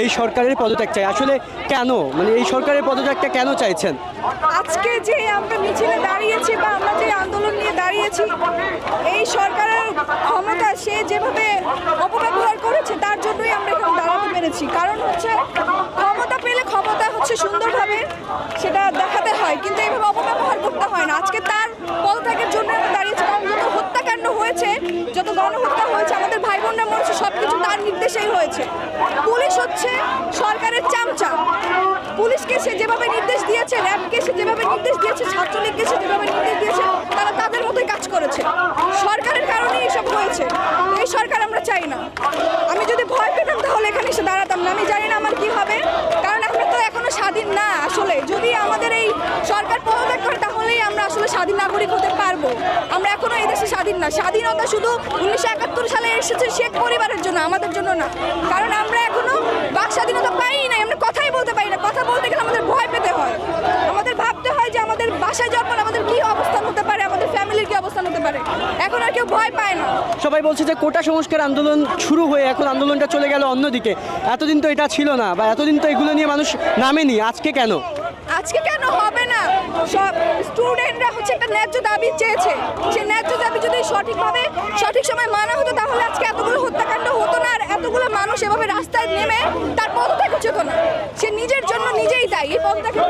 এই সরকারের পদত্যাগ চাই, আসলে কেন, মানে এই সরকারের পদত্যাগটা কেন চাইছেন? আজকে যে আমরা মিছিলে দাঁড়িয়েছি বা আমরা যে আন্দোলন নিয়ে দাঁড়িয়েছি, এই সরকারের ক্ষমতা সে যেভাবে অপব্যবহার করেছে তার জন্যই আমরা এখানে দাঁড়াতে পেরেছি। কারণ হচ্ছে ক্ষমতা পেলে ক্ষমতা হচ্ছে সুন্দরভাবে সেটা দেখাতে হয়, কিন্তু এইভাবে অপব্যবহার করতে হয় না। আজকে তার পদত্যাগের জন্য আমরা দাঁড়িয়েছি, কারণ যত হত্যাকাণ্ড হয়েছে, যত গণহত্যা হয়েছে, আমাদের ভাই বোনরা মরেছে, সব কিছু তার নির্দেশেই হয়েছে। পুলিশ হচ্ছে সরকারের চামচা। পুলিশকে সে যেভাবে নির্দেশ দিয়েছে, র্যাবকে সে যেভাবে নির্দেশ দিয়েছে, ছাত্রলীগকে সে যেভাবে নির্দেশ দিয়েছে, তারা তাদের মতোই কাজ করেছে। সরকারের কারণেই এসব হয়েছে। তো এই সরকার আমরা চাই না। আমি যদি ভয় পেতাম তাহলে এখানে এসে দাঁড়াতাম না। আমি জানি না আমার কি হবে, কারণ আমরা তো এখনো স্বাধীন না। আসলে যদি আমাদের এই সরকার পদত্যাগ করে তাহলেই আমরা আসলে স্বাধীন নাগরিক হতে পারবো। আমরা এখনো এই দেশে স্বাধীন না। স্বাধীনতা শুধু 1971 সালে এসেছে শেখ পরিবারের জন্য, আমাদের জন্য না। কারণ আমরা এখনো বাক স্বাধীনতা পাই নাই, আমরা কথাই বলতে পারি না। কথা বলতে গেলে আমাদের ভয় পেতে হয়, আমাদের ভাবতে হয় যে আমাদের বাসায় যাওয়ার পর আমাদের কি অবস্থান হতে পারে, আমাদের ফ্যামিলির কি অবস্থান হতে পারে। এখন আর কেউ ভয় পায় না। সবাই বলছে যে কোটা সংস্কার আন্দোলন শুরু হয়ে এখন আন্দোলনটা চলে গেল অন্যদিকে। এতদিন তো এটা ছিল না, বা এতদিন তো এগুলো নিয়ে মানুষ নামেনি, আজকে কেন? আজকে কেন হবে না? সব স্টুডেন্টরা হচ্ছে একটা ন্যায্য দাবি চেয়েছে। সেই ন্যায্য দাবি যদি সঠিকভাবে সঠিক সময় মানা হতো তাহলে আজকে এতগুলো হত্যাকাণ্ড হতো না, আর এতগুলো মানুষ এভাবে রাস্তায় নেমে তার পদত্যাগ হতো না। সে নিজের জন্য নিজেই দায়ী, এই পদত্যাগের